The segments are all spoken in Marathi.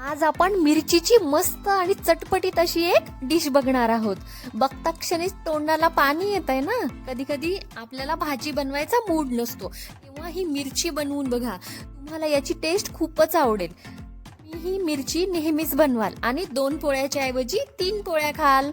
आज आपण मिरचीची मस्त आणि चटपटीत अशी एक डिश बघणार आहोत. बघता क्षणीच तोंडाला पाणी येत आहे ना. कधी कधी आपल्याला भाजी बनवायचा मूड नसतो, तेव्हा ही मिरची बनवून बघा, तुम्हाला याची टेस्ट खूपच आवडेल. ही मिरची नेहमीच बनवाल आणि 2 पोळ्याच्या ऐवजी 3 पोळ्या खाल.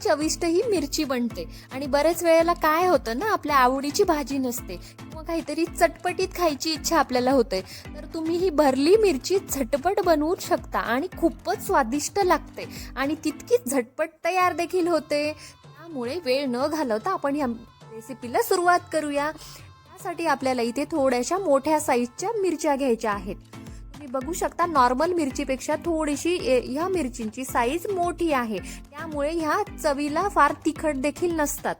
चविष्ट ही मिरची बनते. आणि बरेच वेळेला काय होतं ना, आपल्या आवडीची भाजी नसते किंवा काहीतरी चटपटीत खायची इच्छा आपल्याला होते, तर तुम्ही ही भरली मिरची झटपट बनवू शकता आणि खूपच स्वादिष्ट लागते आणि तितकीच झटपट तयार देखील होते. त्यामुळे वेळ न घालवता आपण या रेसिपीला सुरुवात करूया. त्यासाठी आपल्याला इथे थोड्याशा मोठ्या साईजच्या मिरच्या घ्यायच्या आहेत. तुम्ही बघू शकता, नॉर्मल मिरचीपेक्षा थोडीशी ह्या मिरचींची साईज मोठी आहे, त्यामुळे ह्या चवीला फार तिखट देखील नसतात.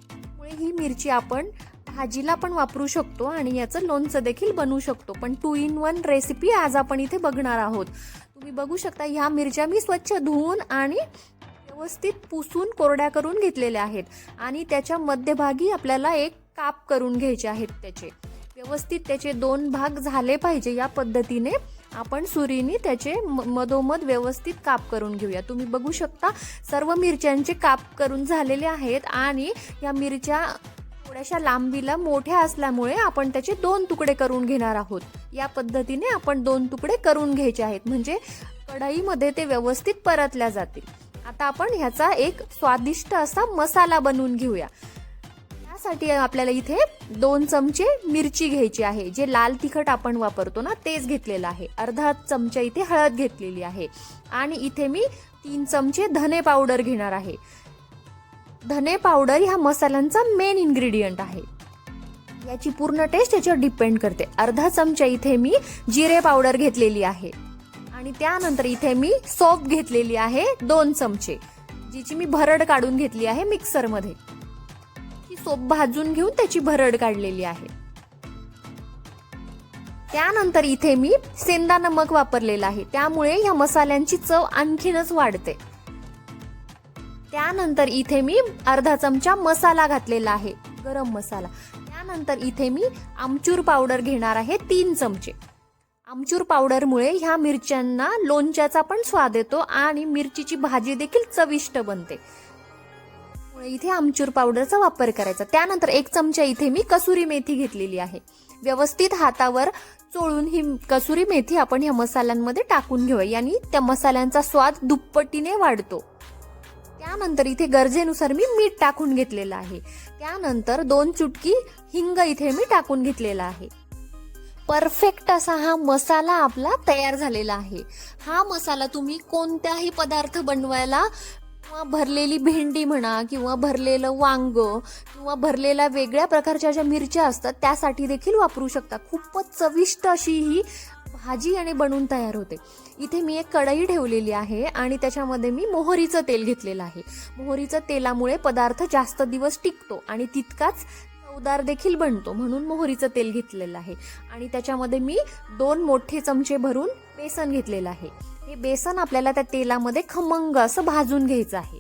त्यामुळे ही मिरची आपण भाजीला पण वापरू शकतो आणि याचं लोणचं देखील बनवू शकतो. पण 2 in 1 रेसिपी आज आपण इथे बघणार आहोत. तुम्ही बघू शकता, ह्या मिरच्या मी स्वच्छ धुवून आणि व्यवस्थित पुसून कोरड्या करून घेतलेल्या आहेत आणि त्याच्या मध्यभागी आपल्याला एक काप करून घ्यायचे आहेत. व्यवस्थित त्याचे 2 भाग झाले पाहिजे. या पद्धतीने आपण सुरीने त्याचे मधोमध व्यवस्थित काप करून घेऊया. तुम्ही बघू शकता, सर्व मिरच्यांचे काप करून झालेले आहेत आणि या मिरच्या थोड्याशा लांबीला मोठ्या असल्यामुळे आपण त्याचे 2 तुकडे करून घेणार आहोत. या पद्धतीने आपण 2 तुकडे करून घ्यायचे आहेत, म्हणजे कढईमध्ये ते व्यवस्थित परतल्या जातील. आता आपण ह्याचा एक स्वादिष्ट असा मसाला बनवून घेऊया. साठी आपल्याला इथे 2 चमचे मिरची घ्यायची आहे. जे लाल तिखट आपण वापरतो ना, तेच घेतलेलं आहे. अर्धा चमचा इथे हळद घेतलेली आहे आणि इथे मी 3 चमचे धने पावडर घेणार आहे. धने पावडर ह्या मसाल्यांचा मेन इन्ग्रेडियंट आहे. याची पूर्ण टेस्ट याच्यावर डिपेंड करते. अर्धा चमचा इथे मी जिरे पावडर घेतलेली आहे आणि त्यानंतर इथे मी सौंफ घेतलेली आहे 2 चमचे, जिची मी भरड काढून घेतली आहे मिक्सरमध्ये. सौंफ भाजून घेऊन त्याची भरड काढलेली आहे. त्यानंतर इथे मी सेंदा नमक वापरलेला आहे, त्यामुळे या मसाल्यांची चव आणखीनच वाढते. त्यानंतर इथे मी अर्धा चमचा मसाला घातलेला आहे, गरम मसाला. त्यानंतर इथे मी आमचूर पावडर घेणार आहे 3 चमचे. आमचूर पावडरमुळे ह्या मिरच्यांना लोणच्याचा पण स्वाद येतो आणि मिरचीची भाजी देखील चविष्ट बनते. इथे आमचूर पावडरचा वापर करायचा. त्यानंतर 1 चमचा इथे मी कसुरी मेथी घेतलेली आहे. व्यवस्थित हातावर चोळून ही कसुरी मेथी आपण ह्या मसाल्यांमध्ये टाकून घेऊया, यानी त्या मसाल्यांचा स्वाद दुप्पटीने वाढतो. त्यानंतर इथे गरजेनुसार मी मीठ टाकून घेतलेलं आहे. त्यानंतर 2 चुटकी हिंग इथे मी टाकून घेतलेला आहे. परफेक्ट असा हा मसाला आपला तयार झालेला आहे. हा मसाला तुम्ही कोणत्याही पदार्थ बनवायला, किंवा भरलेली भेंडी म्हणा, किंवा भरलेलं वांग, किंवा भरलेल्या वेगळ्या प्रकारच्या ज्या मिरच्या असतात त्यासाठी देखील वापरू शकता. खूपच चविष्ट अशी ही भाजी आणि बनवून तयार होते. इथे मी एक कढई ठेवलेली आहे आणि त्याच्यामध्ये मी मोहरीचं तेल घेतलेलं आहे. मोहरीचं तेलामुळे पदार्थ जास्त दिवस टिकतो आणि तितकाच चवदार देखील बनतो, म्हणून मोहरीचं तेल घेतलेलं आहे. आणि त्याच्यामध्ये मी 2 मोठे चमचे भरून बेसन घेतलेलं आहे. हे बेसन आपल्याला त्या तेलामध्ये खमंग असं भाजून घ्यायचं आहे.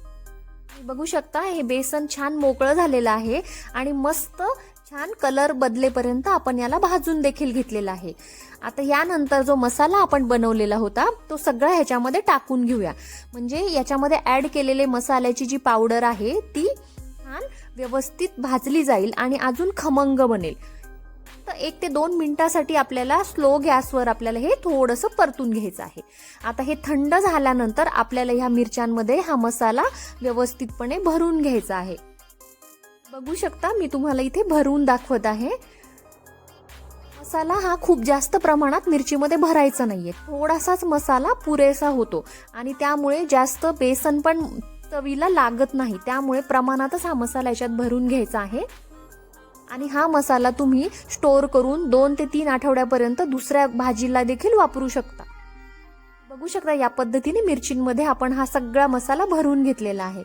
बघू शकता, हे बेसन छान मोकळं झालेलं आहे आणि मस्त छान कलर बदलेपर्यंत आपण याला भाजून देखील घेतलेला आहे. आता यानंतर जो मसाला आपण बनवलेला होता तो सगळा ह्याच्यामध्ये टाकून घेऊया, म्हणजे याच्यामध्ये ऍड केलेले मसाल्याची जी पावडर आहे ती छान व्यवस्थित भाजली जाईल आणि अजून खमंग बनेल. तर 1 ते 2 मिनिटासाठी आपल्याला स्लो गॅसवर आपल्याला हे थोडंसं परतून घ्यायचं आहे. आता हे थंड झाल्यानंतर आपल्याला ह्या मिरच्यांमध्ये हा मसाला व्यवस्थितपणे भरून घ्यायचा आहे. बघू शकता, मी तुम्हाला इथे भरून दाखवत आहे. मसाला हा खूप जास्त प्रमाणात मिरचीमध्ये भरायचा नाहीये, थोडासाच मसाला पुरेसा होतो आणि त्यामुळे जास्त बेसन पण चवीला लागत नाही. त्यामुळे प्रमाणातच हा मसाला याच्यात भरून घ्यायचा आहे आणि हा मसाला तुम्ही स्टोअर करून 2 ते 3 आठवड्यापर्यंत दुसऱ्या भाजीला देखील वापरू शकता. बघू शकता, या पद्धतीने मिरचींमध्ये आपण हा सगळा मसाला भरून घेतलेला आहे.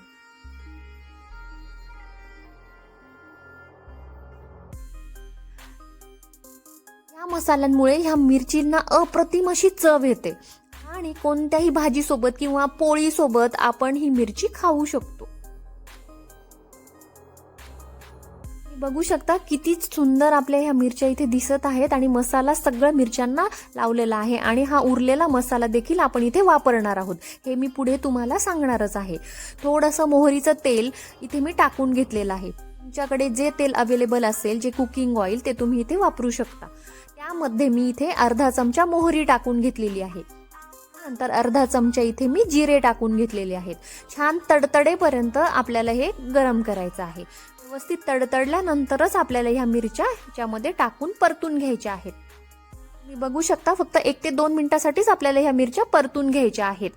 या मसाल्यांमुळे ह्या मिरचींना अप्रतिम अशी चव येते आणि कोणत्याही भाजी सोबत किंवा पोळी सोबत आपण ही मिरची खाऊ शकतो. बघू शकता किती सुंदर आपल्या ह्या मिरच्या इथे दिसत आहेत आणि मसाला सगळं मिरच्यांना लावलेला आहे आणि हा उरलेला मसाला देखील आपण इथे वापरणार आहोत. हे मी पुढे तुम्हाला सांगणारच आहे. थोडंसं मोहरीचं तेल इथे मी टाकून घेतलेलं आहे. तुमच्याकडे जे तेल अवेलेबल असेल, जे कुकिंग ऑइल, ते तुम्ही इथे वापरू शकता. त्यामध्ये मी इथे अर्धा चमचा मोहरी टाकून घेतलेली आहे. नंतर अर्धा चमचा इथे मी जिरे टाकून घेतलेले आहेत. छान तडतडेपर्यंत आपल्याला हे गरम करायचं आहे. व्यवस्थित तडतडल्यानंतरच आपल्याला ह्या मिरच्या ह्याच्यामध्ये टाकून परतून घ्यायच्या आहेत. मी बघू शकता फक्त 1 ते 2 मिनिटासाठीच आपल्याला ह्या मिरच्या परतून घ्यायच्या आहेत.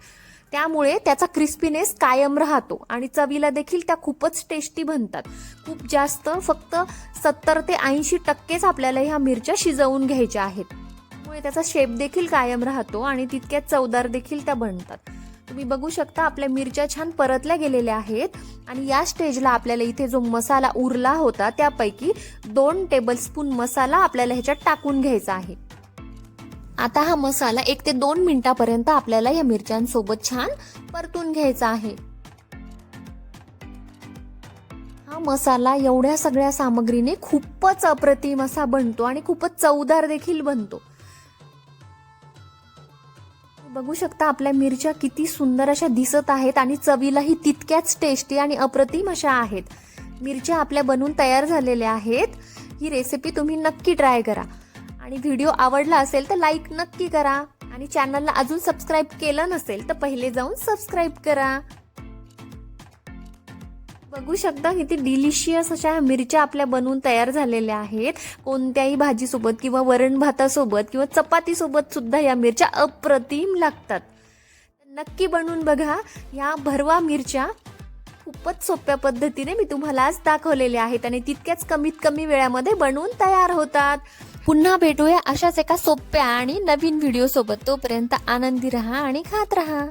त्यामुळे त्याचा क्रिस्पीनेस कायम राहतो आणि चवीला देखील त्या खूपच टेस्टी बनतात. खूप जास्त फक्त 70 ते 80% आपल्याला ह्या मिरच्या शिजवून घ्यायच्या आहेत. त्यामुळे त्याचा शेप देखील कायम राहतो आणि तितक्याच चवदार देखील त्या बनतात. तुम्ही बघू शकता आपल्या मिरच्या छान परतल्या गेलेल्या आहेत आणि या स्टेजला आपल्याला इथे जो मसाला उरला होता त्यापैकी 2 टेबलस्पून मसाला आपल्याला ह्याच्यात टाकून घ्यायचा आहे. आता हा मसाला 1 ते 2 मिनिटापर्यंत आपल्याला या मिरच्यांसोबत छान परतून घ्यायचा आहे. हा मसाला एवढ्या सगळ्या सामग्रीने खूपच अप्रतिम असा बनतो आणि खूपच चवदार देखील बनतो. बघू शकता आपल्या मिरच्या किती सुंदर अशा दिसत आहेत आणि चवीलाही तितक्याच टेस्टी आणि अप्रतिम अशा आहेत. मिरच्या आपल्या बनवून तयार झालेल्या आहेत. ही रेसिपी तुम्ही नक्की ट्राय करा आणि व्हिडिओ आवडला असेल तर लाईक नक्की करा आणि चॅनलला अजून सबस्क्राईब केलं नसेल तर पहिले जाऊन सबस्क्राईब करा. बघू शकता किती डिलिशियस अशा मिरच्या आपल्या बनवून तयार झालेल्या आहेत. कोणत्याही भाजीसोबत किंवा वरण भातासोबत किंवा चपातीसोबत सुद्धा या मिरच्या अप्रतिम लागतात. नक्की बनवून बघा. या भरवा मिरच्या खूपच सोप्या पद्धतीने मी तुम्हाला आज दाखवलेल्या आहेत आणि तितक्याच कमीत कमी वेळामध्ये बनवून तयार होतात. पुन्हा भेटूया अशाच एका सोप्या आणि नवीन व्हिडिओ सोबत. तोपर्यंत आनंदी रहा आणि खात रहा.